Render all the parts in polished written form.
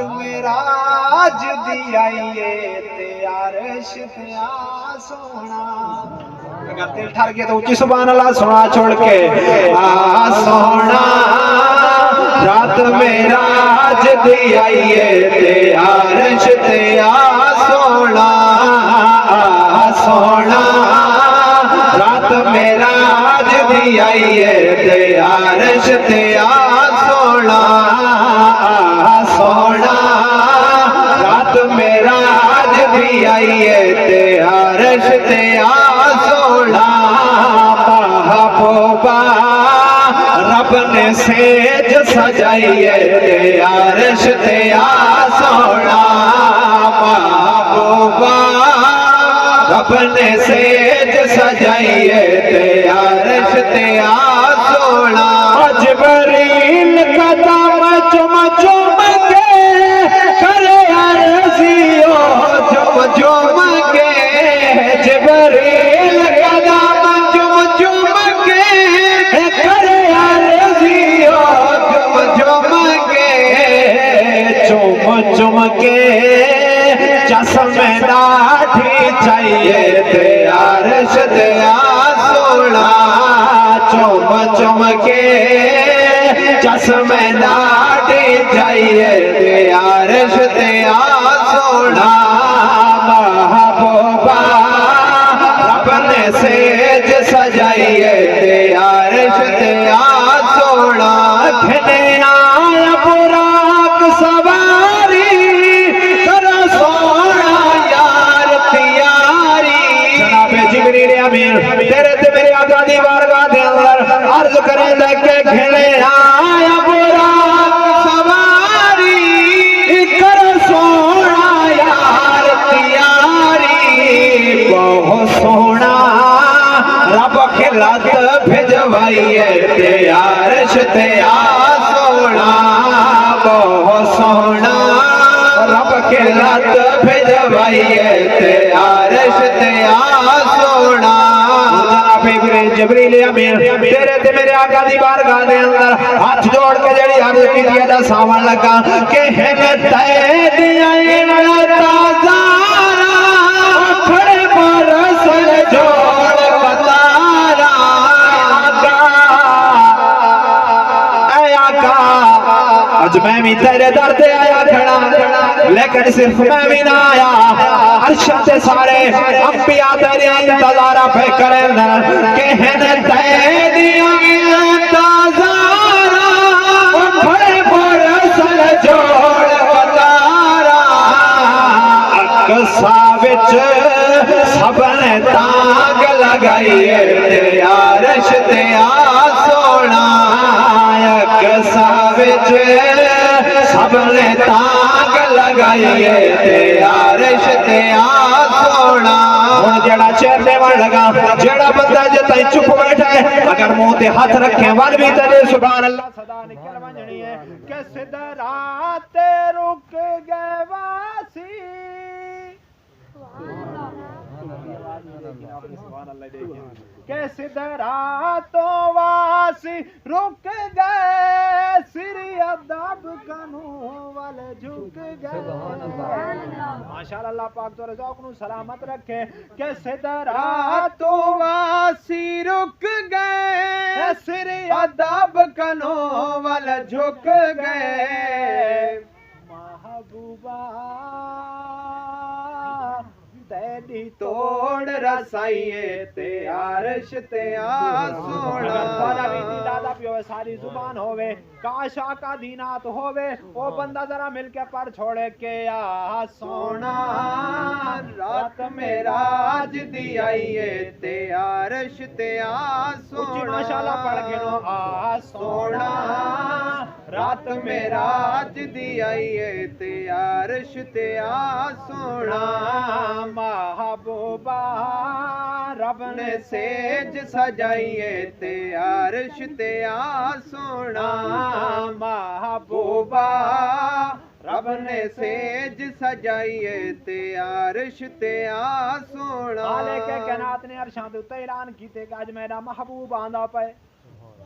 معراج دی آئیے تے عرش تے آ سونا اگر دل ٹھر گیا تو اونچی سبحان اللہ سنا چھوڑ کے آ سونا رات معراج دی آئیے تے عرش تے آ سونا آ سونا رات معراج دی آئیے تے عرش تے آ سونا آ سونا رات معراج دی آئیے تے عرش تے آ سونا محبوبہ رب نے سیج سجائیے تے عرش تے آ سونا محبوبہ رب نے سیج سجائیے تے عرش تے آ سونا جبریل قدم چم چم کے کرے عرضیو چم چم کے جبریل قدم چم چم کے کرے عرضیو چم چم کے چم چم کے چشم لاٹھی چاہیے تے عرش تے آ سونا چم چم کے چشم لاٹھی چاہیے تے عرش تے آ سونا محبوبہ رب نے سیج سجائیے تے عرش تے آ سونا کھنے آیا براق سواری جبریل امین تیرے تے میرے آقا دی بارگاہ دے اندر عرض کریں دے کہ گھنے آیا براق سواری کر سونا یار تیاری بہت سونا رب خلعت بھجوائیے تے عرش تے آ سونا بہت سونا رب خلعت بھجوائیے تے عرش تے آ سونا جناب جبریل امین تیرے تے میرے آقا دی بارگاہ دے اندر ہاتھ جوڑ کے جڑی عرض کیتی ہے ساون لگا کہ ہن تے دیاں تازارا کھڑے برسل جوڑ قطارا اے آقا اج میں بھی تیرے در تے آیا کھڑا لیکن صرف میں بھی نہ آیا عرش تے سارے انبیاء تیرے انتظارہ پہ کریں کہ ہن تے دیاں تازارا کھڑے برسل جوڑ قطارا اقصا وچ سب نے تاگ لگائیے تے عرش تے آ سونا اقصا وچ سب نے تاگ لگائیے تے عرش تے آ سونا ہن جڑا چیر دیوان لگا جڑا بندہ جے تائیں چپ بیٹھا ہے اگر منہ تے ہاتھ رکھیں وال بھی تے سبحان اللہ صدا نکل ونجنی ہے کہ صدرات رک گئے واسی کہ صدراتوں واسی رک گئے سری ادب کنوں وال جھک گئے ماشاءاللہ اللہ پاک تو رزاق نو سلامت رکھے کہ صدراتوں واسی رک گئے سری ادب کنوں وال جھک گئے محبوبہ تیری توڑ رسائیے تے عرش تے آ سونا سارا بھی دادا پیوے ساری زبان ہوئے کاش آقا دینات ہوئے او بندہ ذرا مل کے پر چھوڑے کہ آ سونا رات معراج دی آئیے تے عرش تے آ سونا ماشاءاللہ پڑھ کے نو آ سونا رات معراج دی آئیے تے عرش تے آ سونا محبوبہ رب نے سیج سجائیے تے عرش تے آ سونا محبوبہ رب نے سیج سجائیے تے عرش تے آ سونا خالق کائنات نے عرشاں دے اُتے اعلان کیتے کہ اج میرا محبوب آندا پئے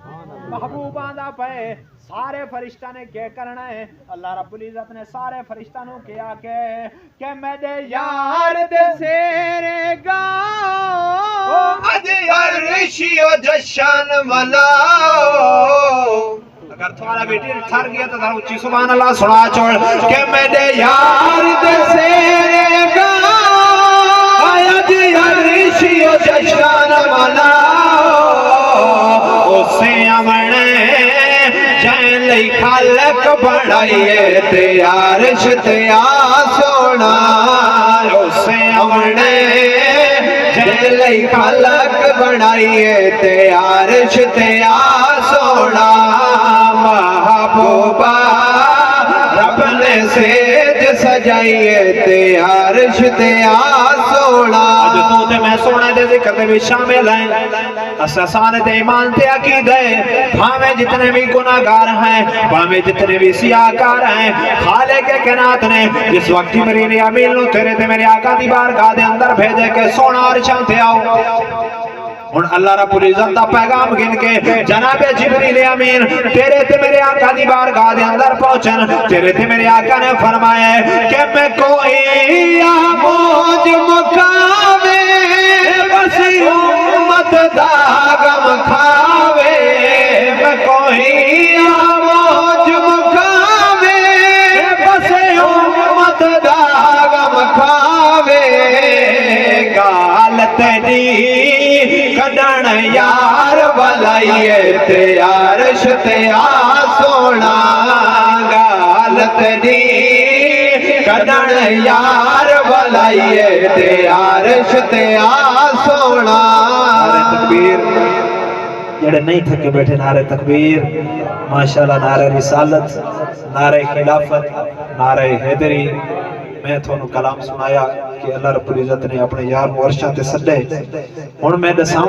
محبوباں دا پے سارے فرشتہ نے کیا کرنا ہے اللہ رب العزت نے سارے فرشتہ نو کیا کہ میں دے یار دے سیرے گا اج عرشی و جشن ملاؤ اگر تمہارا بیٹی تھر گیا تو ذرا اچھی سبحان اللہ سنا چھوڑ کہ میں دے یار دے سیرے گا اج عرشی و جشن ملاؤ اسے امنے جائن لئی خالق بڑھائیے تے عرش تے آسونا اسے امنے جائن لئی خالق بڑھائیے تے عرش تے آسونا محبوبہ رب نے سیج سجائیے تے عرش تے آسونا جو تو تے میں سونے دے ذکر دے بھی شامل ہیں اساسان تے ایمان تے عقید ہے بھامیں جتنے بھی گناہگار ہیں بھامیں جتنے بھی سیاہکار ہیں خالق کائنات نے جس وقت میری امین نو تیرے تے میرے آقا دی بارگاہ دے اندر بھیجے کہ سونا عرشاں تے آؤ اور اللہ رب العزت دا پیغام گن کے جناب جبریل امین تیرے تے میرے آقا دی بارگاہ دے اندر پہنچن تیرے تے میرے آقا نے فرمایا کہ میں کوئی موج مکاوے بس امت دا غم کھاوے میں کوئی موج مکاوے بس امت دا غم کھاوے گال تیری کڈن یار بلائیے تے عرش تے آسونا گال تیری کڈن یار بلائیے تے عرش تے آسونا نعرہ تکبیر جڑے نہیں تھکے بیٹھے نعرہ تکبیر ماشاءاللہ نعرہ رسالت نعرہ خلافت نعرہ حیدری میں تھونوں کلام سنایا کہ اللہ رب العزت نے اپنے یار مورشاں تے سڈے ہن میں دساں